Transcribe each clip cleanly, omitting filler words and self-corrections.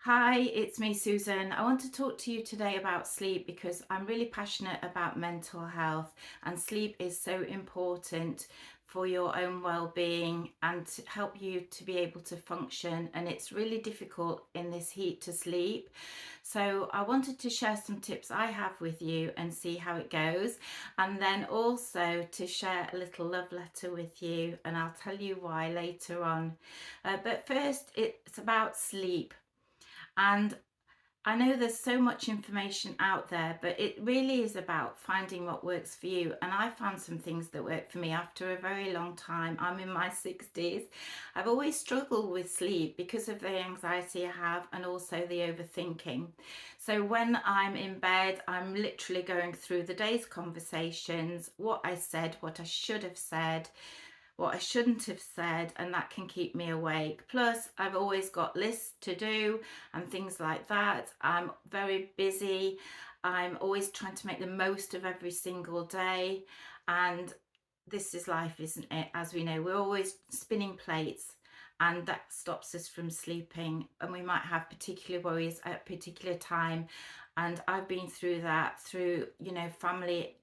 Hi, it's me, Susan. I want to talk to you today about sleep because I'm really passionate about mental health, and sleep is so important for your own well-being and to help you to be able to function. And it's really difficult in this heat to sleep. So I wanted to share some tips I have with you and see how it goes. And then also to share a little love letter with you, and I'll tell you why later on. But first, it's about sleep. And I know there's so much information out there, but it really is about finding what works for you. And I found some things that work for me after a very long time. I'm in my 60s. I've always struggled with sleep because of the anxiety I have and also the overthinking. So when I'm in bed, I'm literally going through the day's conversations, what I said, what I should have said, what I shouldn't have said, and that can keep me awake. Plus, I've always got lists to do and things like that. I'm very busy. I'm always trying to make the most of every single day. And this is life, isn't it? As we know, we're always spinning plates. And that stops us from sleeping, and we might have particular worries at a particular time. And I've been through that, through family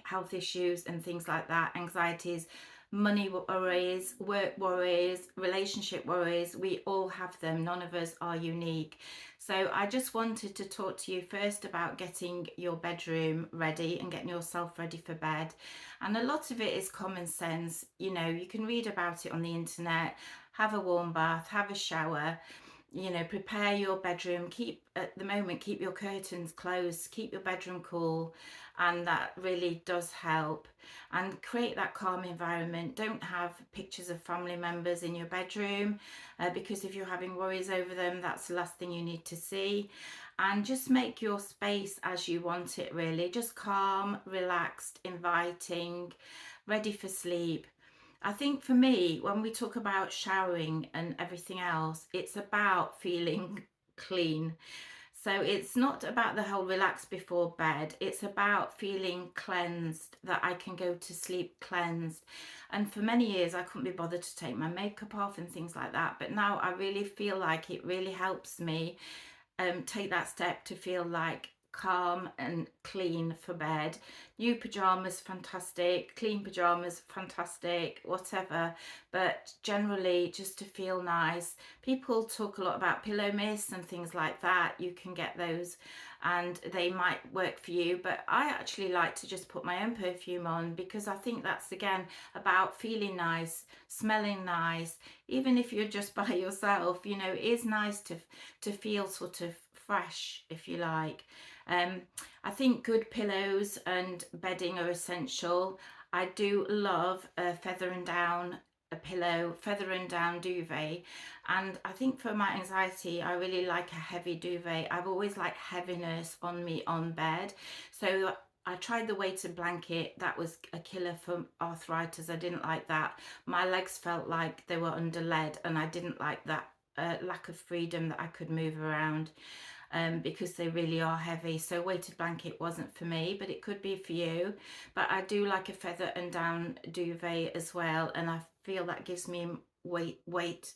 health issues and things like that, anxieties, money worries, work worries, relationship worries. We all have them. None of us are unique. So I just wanted to talk to you first about getting your bedroom ready and getting yourself ready for bed. And a lot of it is common sense. You can read about it on the internet. Have a warm bath, have a shower, prepare your bedroom. Keep your curtains closed, keep your bedroom cool, and that really does help. And create that calm environment. Don't have pictures of family members in your bedroom, because if you're having worries over them, that's the last thing you need to see. And just make your space as you want it, really. Just calm, relaxed, inviting, ready for sleep. I think for me, when we talk about showering and everything else, it's about feeling clean. So it's not about the whole relax before bed. It's about feeling cleansed, that I can go to sleep cleansed. And for many years, I couldn't be bothered to take my makeup off and things like that. But now I really feel like it really helps me take that step to feel like calm and clean for bed. New pajamas, fantastic. Clean pajamas, fantastic. Whatever. But generally, just to feel nice. People talk a lot about pillow mists and things like that. You can get those and they might work for you. But I actually like to just put my own perfume on because I think that's again about feeling nice, smelling nice. Even if you're just by yourself, it is nice to feel sort of fresh, if you like. Um, I think good pillows and bedding are essential. I do love a feather and down a pillow, feather and down duvet. And I think for my anxiety, I really like a heavy duvet. I've always liked heaviness on me on bed. So I tried the weighted blanket. That was a killer for arthritis. I didn't like that. My legs felt like they were under lead, and I didn't like that lack of freedom that I could move around, because they really are heavy. So weighted blanket wasn't for me, but it could be for you. But I do like a feather and down duvet as well, and I feel that gives me weight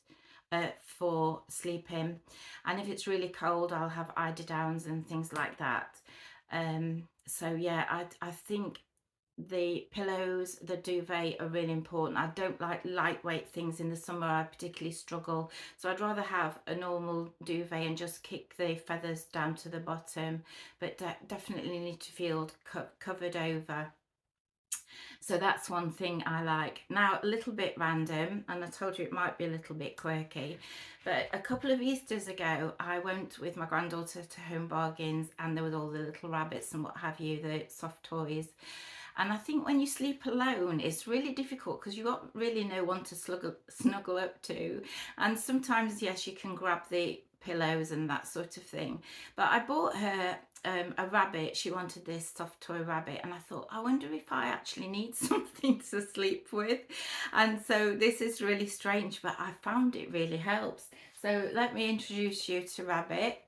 for sleeping. And if it's really cold, I'll have eiderdowns and things like that. So yeah, I think the pillows, the duvet are really important. I don't like lightweight things in the summer. I particularly struggle. So I'd rather have a normal duvet and just kick the feathers down to the bottom, but definitely need to feel covered over. So that's one thing I like. Now, a little bit random, and I told you it might be a little bit quirky, but a couple of Easters ago, I went with my granddaughter to Home Bargains, and there was all the little rabbits and what have you, the soft toys. And I think when you sleep alone, it's really difficult because you got really no one to snuggle up to. And sometimes, yes, you can grab the pillows and that sort of thing. But I bought her a rabbit. She wanted this soft toy rabbit, and I thought, I wonder if I actually need something to sleep with. And so this is really strange, but I found it really helps. So let me introduce you to Rabbit.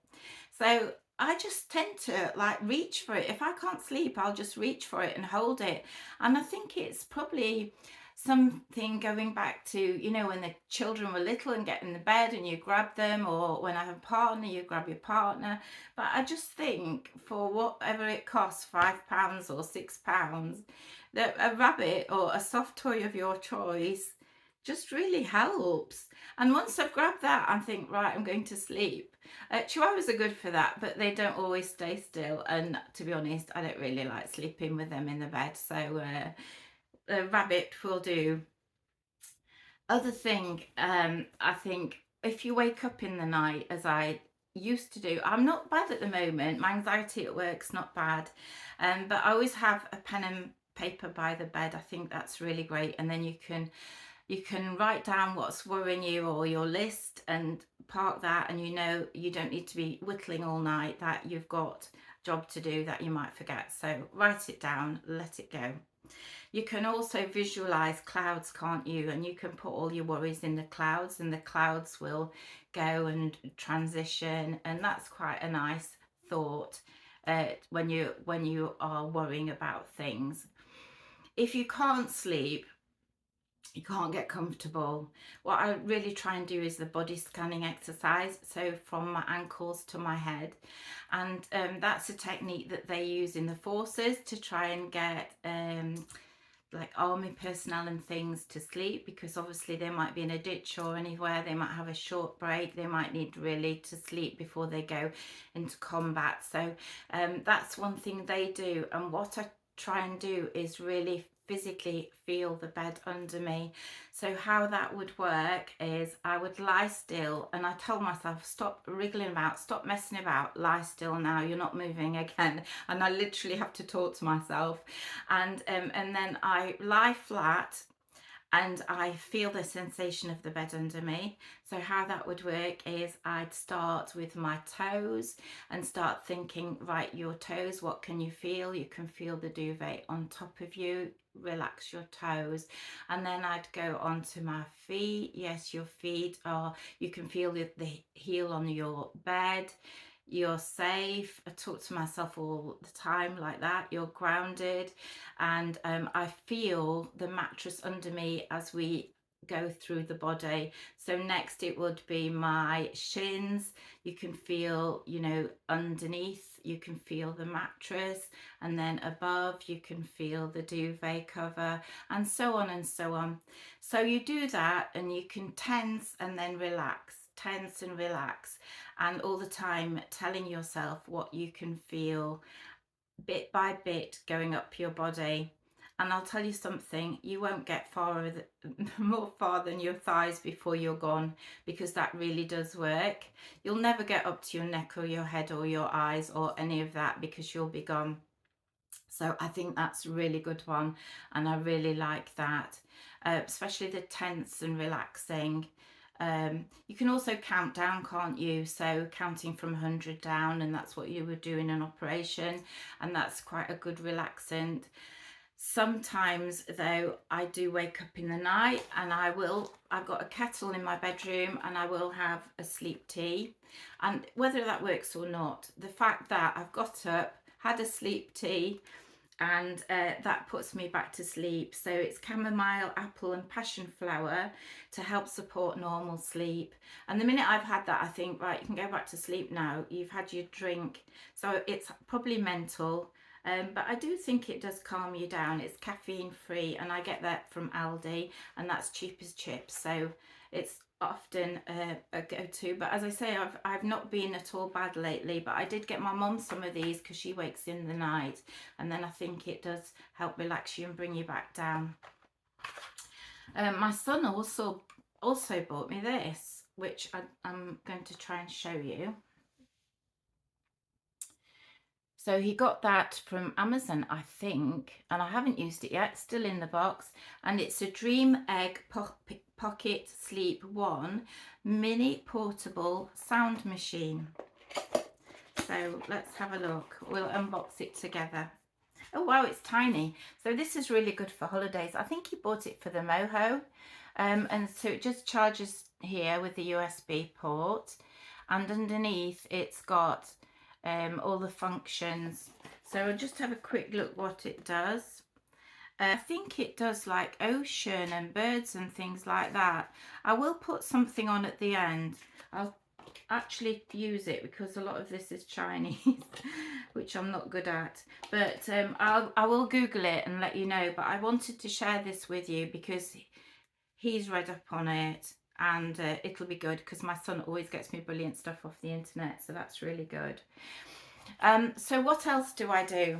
So I just tend to like reach for it. If I can't sleep, I'll just reach for it and hold it. And I think it's probably something going back to, you know, when the children were little and get in the bed and you grab them, or when I have a partner, you grab your partner. But I just think for whatever it costs, £5 or £6, that a rabbit or a soft toy of your choice just really helps. And once I've grabbed that, I think, right, I'm going to sleep. Chihuahuas are good for that, but they don't always stay still. And to be honest, I don't really like sleeping with them in the bed. So a rabbit will do. Other thing, I think if you wake up in the night, as I used to do, I'm not bad at the moment. My anxiety at work's not bad, but I always have a pen and paper by the bed. I think that's really great, and then you can write down what's worrying you or your list and park that, and you know you don't need to be whittling all night, that you've got a job to do that you might forget. So write it down, let it go. You can also visualize clouds, can't you? And you can put all your worries in the clouds, and the clouds will go and transition, and that's quite a nice thought when you are worrying about things. If you can't sleep, you can't get comfortable, what I really try and do is the body scanning exercise, so from my ankles to my head. And that's a technique that they use in the forces to try and get like army personnel and things to sleep, because obviously they might be in a ditch or anywhere, they might have a short break, they might need really to sleep before they go into combat. So that's one thing they do. And what I try and do is really physically feel the bed under me. So how that would work is I would lie still, and I tell myself, stop wriggling about, stop messing about, lie still now, you're not moving again. And I literally have to talk to myself, and then I lie flat and I feel the sensation of the bed under me. So how that would work is I'd start with my toes and start thinking, right, your toes, what can you feel? You can feel the duvet on top of you, relax your toes. And then I'd go onto my feet. Yes, your feet are, you can feel the heel on your bed. You're safe. I talk to myself all the time like that. You're grounded. And I feel the mattress under me as we go through the body. So next it would be my shins. You can feel, you know, underneath, you can feel the mattress, and then above you can feel the duvet cover, and so on and so on. So you do that, and you can tense and then relax, tense and relax, and all the time telling yourself what you can feel bit by bit going up your body. And I'll tell you something, you won't get more far than your thighs before you're gone, because that really does work. You'll never get up to your neck or your head or your eyes or any of that, because you'll be gone. So I think that's a really good one, and I really like that, especially the tense and relaxing. You can also count down, can't you? So counting from 100 down, and that's what you would do in an operation, and that's quite a good relaxant. Sometimes though, I do wake up in the night, and I've got a kettle in my bedroom, and I will have a sleep tea. And whether that works or not, the fact that I've got up, had a sleep tea, and that puts me back to sleep. So it's chamomile, apple and passion flower to help support normal sleep. And the minute I've had that, I think, right, you can go back to sleep now, you've had your drink. So it's probably mental, but I do think it does calm you down. It's caffeine free, and I get that from Aldi, and that's cheap as chips, so it's often a go-to. But as I say, I've not been at all bad lately, but I did get my mum some of these because she wakes in the night, and then I think it does help relax you and bring you back down. My son also bought me this, which I'm going to try and show you. So he got that from Amazon, I think, and I haven't used it yet, still in the box. And it's a Dream Egg Pocket Sleep 1 mini portable sound machine. So let's have a look. We'll unbox it together. Oh wow, it's tiny. So this is really good for holidays. I think he bought it for the moho. And so it just charges here with the USB port, and underneath it's got all the functions. So I'll just have a quick look what it does. I think it does like ocean and birds and things like that. I will put something on at the end. I'll actually use it because a lot of this is Chinese, which I'm not good at. But I will Google it and let you know. But I wanted to share this with you because he's read up on it, and it'll be good because my son always gets me brilliant stuff off the internet, so that's really good. So what else do I do?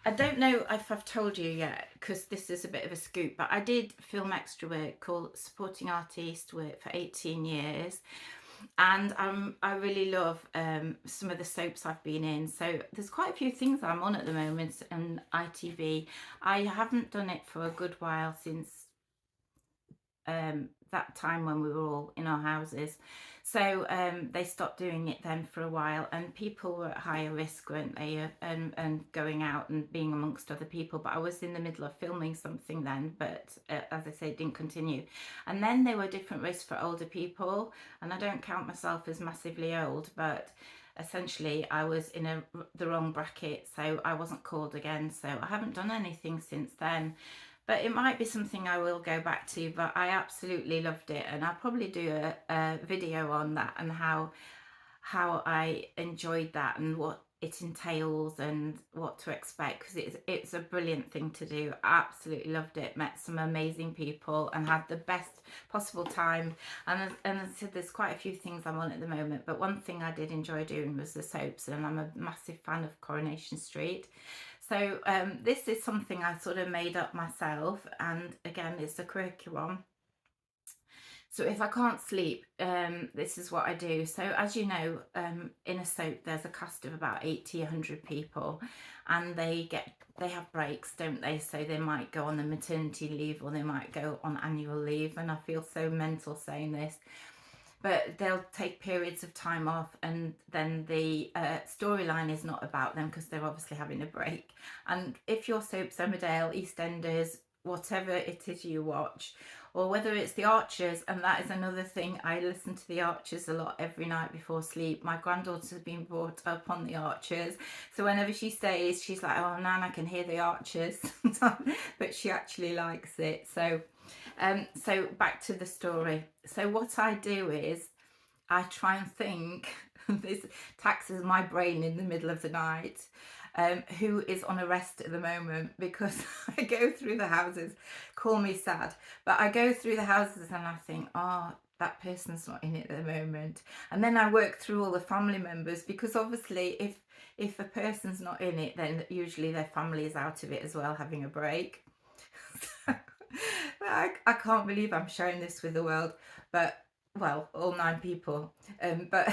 I don't know if I've told you yet because this is a bit of a scoop, but I did film extra work called Supporting Artist work for 18 years, and I really love some of the soaps I've been in. So there's quite a few things I'm on at the moment on ITV. I haven't done it for a good while since that time when we were all in our houses. So they stopped doing it then for a while, and people were at higher risk, weren't they, and going out and being amongst other people. But I was in the middle of filming something then, but as I say, it didn't continue. And then there were different risks for older people, and I don't count myself as massively old, but essentially I was in the wrong bracket, so I wasn't called again. So I haven't done anything since then. But it might be something I will go back to, but I absolutely loved it, and I'll probably do a video on that and how I enjoyed that and what it entails and what to expect, because it's a brilliant thing to do. I absolutely loved it, met some amazing people and had the best possible time. And as I said, there's quite a few things I'm on at the moment, but one thing I did enjoy doing was the soaps, and I'm a massive fan of Coronation Street. So this is something I sort of made up myself, and again, it's a curriculum. So if I can't sleep, this is what I do. So as you know, in a soap, there's a cast of about 80, 100 people, and they have breaks, don't they? So they might go on the maternity leave, or they might go on annual leave. And I feel so mental saying this, but they'll take periods of time off, and then the storyline is not about them because they're obviously having a break. And if your soap's Emmerdale, EastEnders, whatever it is you watch, or whether it's The Archers, and that is another thing, I listen to The Archers a lot every night before sleep. My granddaughter's been brought up on The Archers, so whenever she stays, she's like, oh Nan, I can hear The Archers, but she actually likes it. So back to the story. So what I do is I try and think, this taxes my brain in the middle of the night, who is on arrest at the moment, because I go through the houses, call me sad, but I go through the houses and I think, oh, that person's not in it at the moment. And then I work through all the family members, because obviously if a person's not in it, then usually their family is out of it as well, having a break. I can't believe I'm sharing this with the world, but well, all 9 people. But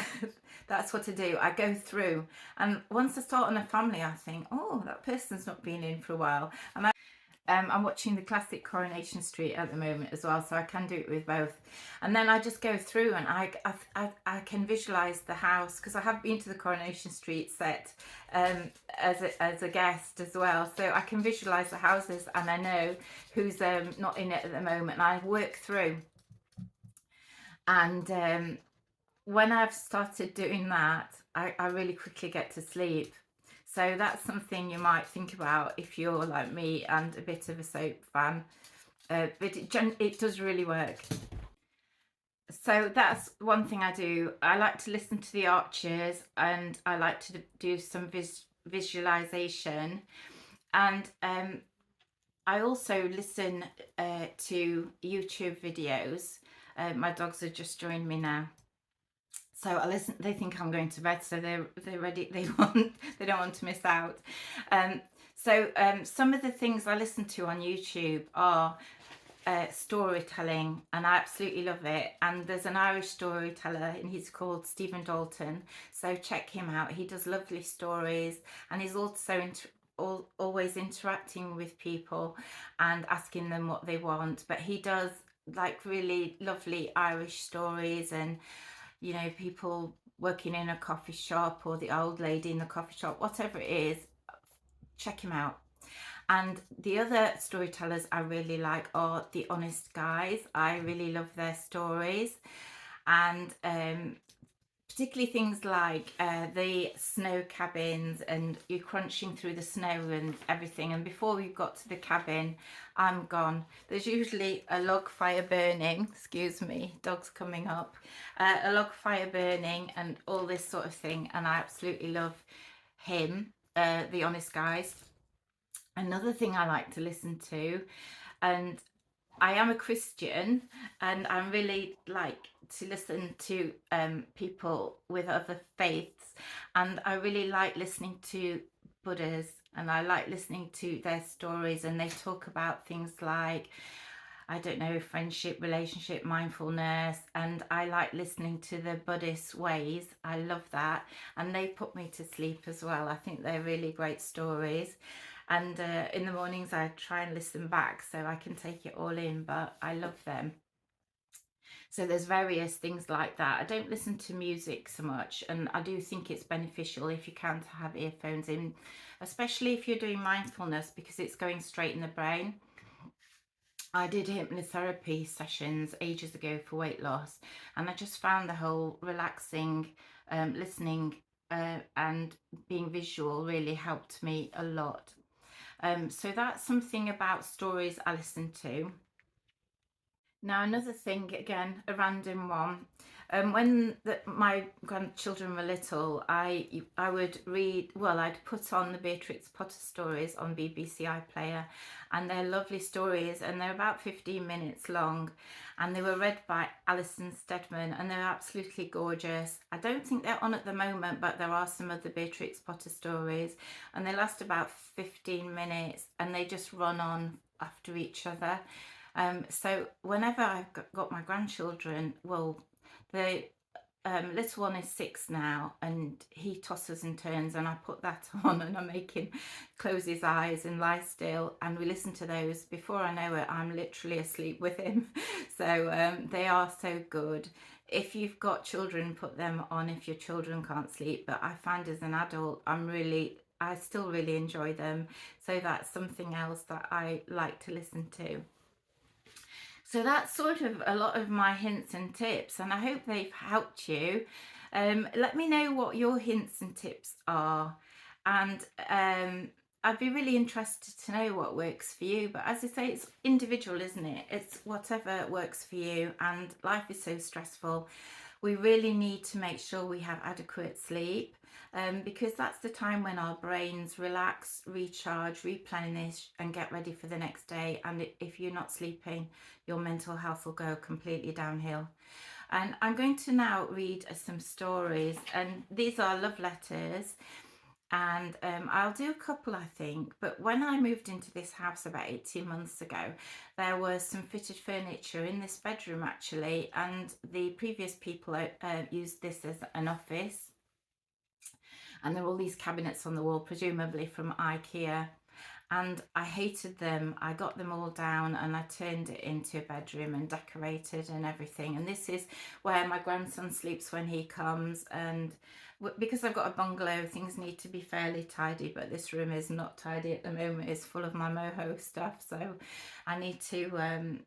that's what I do. I go through, and once I start on a family, I think, oh, that person's not been in for a while. And I'm watching the classic Coronation Street at the moment as well, so I can do it with both. And then I just go through, and I can visualize the house, because I have been to the Coronation Street set as a guest as well, so I can visualize the houses, and I know who's not in it at the moment, and I work through. And when I've started doing that, I really quickly get to sleep. So that's something you might think about if you're like me and a bit of a soap fan. But it does really work. So that's one thing I do. I like to listen to the Archers, and I like to do some visualization. And I also listen to YouTube videos. My dogs have just joined me now. So I listen. They think I'm going to bed, so they're ready. They don't want to miss out. So some of the things I listen to on YouTube are storytelling, and I absolutely love it. And there's an Irish storyteller, and he's called Stephen Dalton. So check him out. He does lovely stories, and he's also always interacting with people and asking them what they want. But he does like really lovely Irish stories, and you know, people working in a coffee shop, or the old lady in the coffee shop, whatever it is, check him out. And the other storytellers I really like are the Honest Guys. I really love their stories, and particularly things like the snow cabins, and you're crunching through the snow and everything. And before we've got to the cabin, I'm gone. There's usually a log fire burning, excuse me, dog's coming up, a log fire burning and all this sort of thing. And I absolutely love him, the Honest Guys. Another thing I like to listen to, and I am a Christian, and I'm really like to listen to people with other faiths, and I really like listening to Buddhas, and I like listening to their stories, and they talk about things like, I don't know, friendship, relationship, mindfulness, and I like listening to the Buddhist ways. I love that, and they put me to sleep as well. I think they're really great stories. And in the mornings, I try and listen back so I can take it all in, but I love them. So there's various things like that. I don't listen to music so much, and I do think it's beneficial if you can to have earphones in, especially if you're doing mindfulness, because it's going straight in the brain. I did hypnotherapy sessions ages ago for weight loss, and I just found the whole relaxing, listening, and being visual really helped me a lot. So that's something about stories I listen to. Now, another thing, again, a random one. When my grandchildren were little, I would read. Well, I'd put on the Beatrix Potter stories on BBC iPlayer, and they're lovely stories, and they're about 15 minutes long, and they were read by Alison Steadman, and they're absolutely gorgeous. I don't think they're on at the moment, but there are some of the Beatrix Potter stories, and they last about 15 minutes, and they just run on after each other. So whenever I've got my grandchildren, well, the little one is 6 now, and he tosses and turns, and I put that on, and I make him close his eyes and lie still, and we listen to those. Before I know it, I'm literally asleep with him. So they are so good. If you've got children, put them on if your children can't sleep. But I find as an adult, I still really enjoy them. So that's something else that I like to listen to. So that's sort of a lot of my hints and tips, and I hope they've helped you. Let me know what your hints and tips are, and I'd be really interested to know what works for you. But as I say, it's individual, isn't it? It's whatever works for you, and life is so stressful. We really need to make sure we have adequate sleep, because that's the time when our brains relax, recharge, replenish, and get ready for the next day. And if you're not sleeping, your mental health will go completely downhill. And I'm going to now read some stories, and these are love letters. And I'll do a couple, I think. But when I moved into this house about 18 months ago, there was some fitted furniture in this bedroom actually, and the previous people used this as an office. And there were all these cabinets on the wall, presumably from IKEA. And I hated them. I got them all down, and I turned it into a bedroom and decorated and everything. And this is where my grandson sleeps when he comes. And because I've got a bungalow, things need to be fairly tidy, but this room is not tidy at the moment. It's full of my moho stuff, so I need to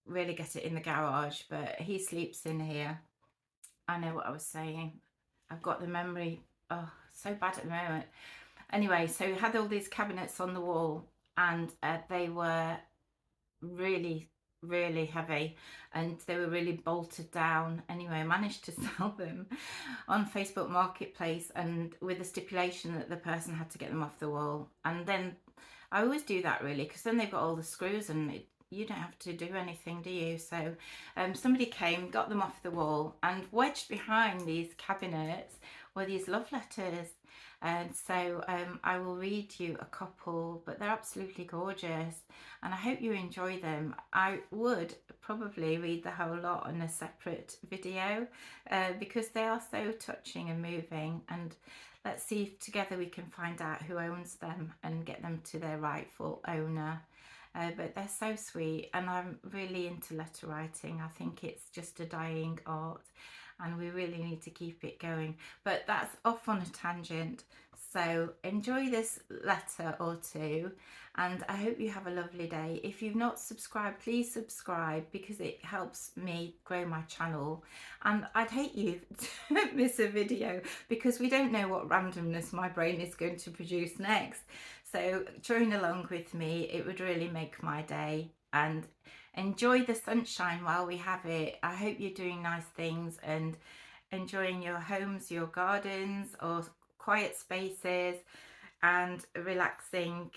really get it in the garage. But he sleeps in here. I know what I was saying. I've got the memory, oh, so bad at the moment. Anyway, so we had all these cabinets on the wall, and they were really, really heavy, and they were really bolted down. Anyway, I managed to sell them on Facebook Marketplace, and with the stipulation that the person had to get them off the wall. And then I always do that really, because then they've got all the screws, and you don't have to do anything, do you? So somebody came, got them off the wall, and wedged behind these cabinets were these love letters. And so I will read you a couple, but they're absolutely gorgeous, and I hope you enjoy them. I would probably read the whole lot on a separate video, because they are so touching and moving. And let's see if together we can find out who owns them and get them to their rightful owner. But they're so sweet, and I'm really into letter writing. I think it's just a dying art, and we really need to keep it going. But that's off on a tangent. So enjoy this letter or two, and I hope you have a lovely day. If you've not subscribed, please subscribe, because it helps me grow my channel. And I'd hate you to miss a video, because we don't know what randomness my brain is going to produce next. So join along with me, it would really make my day. And enjoy the sunshine while we have it. I hope you're doing nice things and enjoying your homes, your gardens, or quiet spaces, and relaxing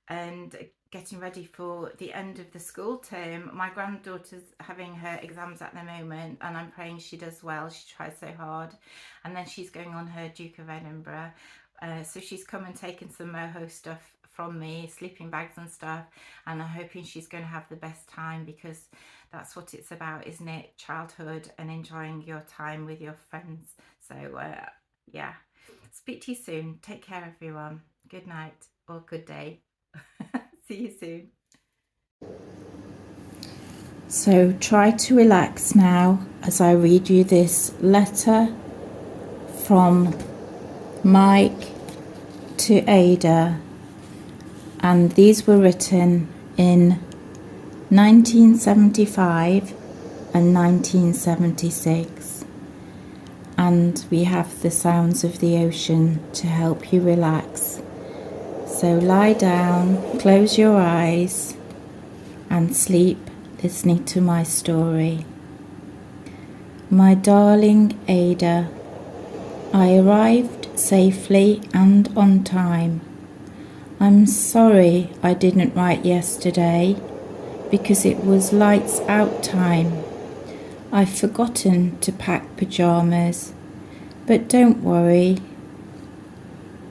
and getting ready for the end of the school term. My granddaughter's having her exams at the moment, and I'm praying she does well. She tries so hard, and then she's going on her Duke of Edinburgh. So she's come and taken some moho stuff from me, sleeping bags and stuff, and I'm hoping she's going to have the best time, because that's what it's about, isn't it? Childhood and enjoying your time with your friends. So yeah, speak to you soon. Take care, everyone. Good night or good day. See you soon. So try to relax now as I read you this letter from Mike to Ada, and these were written in 1975 and 1976, and we have the sounds of the ocean to help you relax. So lie down, close your eyes and sleep listening to my story. My darling Ada, I arrived safely and on time. I'm sorry I didn't write yesterday, because it was lights out time. I've forgotten to pack pyjamas, but don't worry.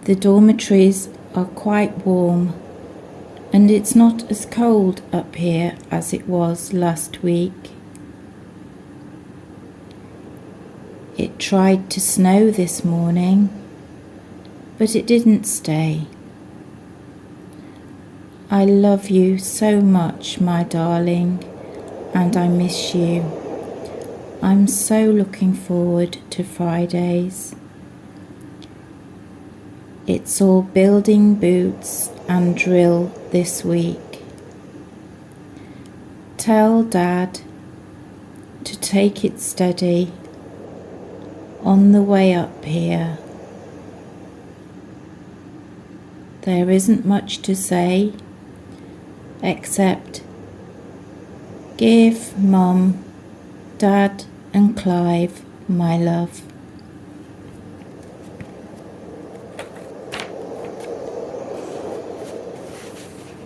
The dormitories are quite warm, and it's not as cold up here as it was last week. It tried to snow this morning, but it didn't stay. I love you so much, my darling, and I miss you. I'm so looking forward to Fridays. It's all building boots and drill this week. Tell Dad to take it steady on the way up here. There isn't much to say, except give Mum, Dad and Clive my love.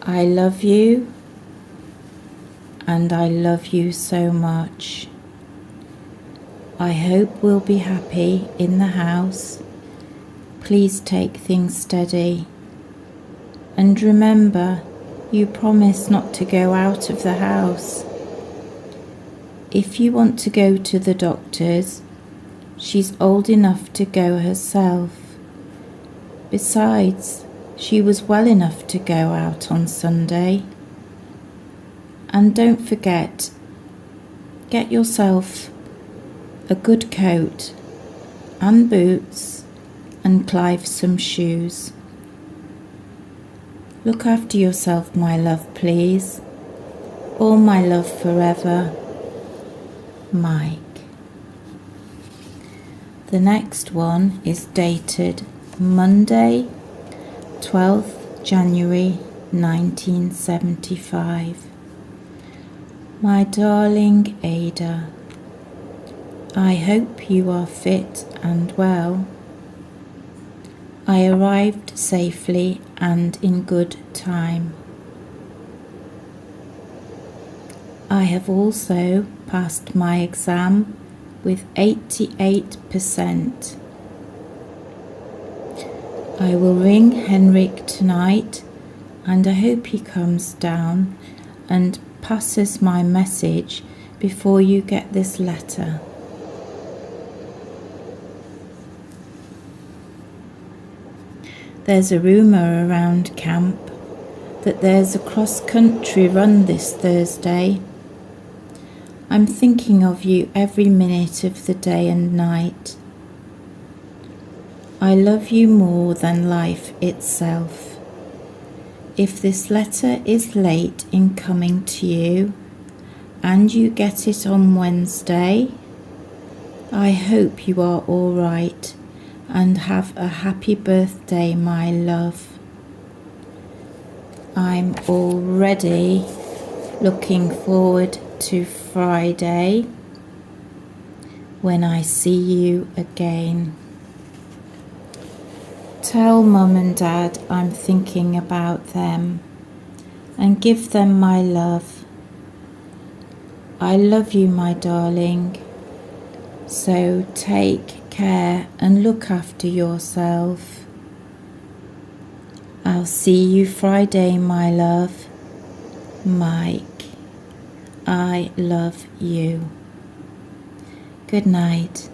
I love you, and I love you so much. I hope we'll be happy in the house. Please take things steady. And remember, you promised not to go out of the house. If you want to go to the doctor's, she's old enough to go herself. Besides, she was well enough to go out on Sunday. And don't forget, get yourself a good coat and boots, and Clive some shoes. Look after yourself, my love, please. All my love forever, Mike. The next one is dated Monday, 12th January 1975. My darling Ada, I hope you are fit and well. I arrived safely and in good time. I have also passed my exam with 88%. I will ring Henrik tonight, and I hope he comes down and passes my message before you get this letter. There's a rumour around camp that there's a cross-country run this Thursday. I'm thinking of you every minute of the day and night. I love you more than life itself. If this letter is late in coming to you and you get it on Wednesday, I hope you are all right and have a happy birthday, my love. I'm already looking forward to Friday when I see you again. Tell Mum and Dad I'm thinking about them and give them my love. I love you, my darling. So take care and look after yourself. I'll see you Friday, my love. Mike, I love you. Good night.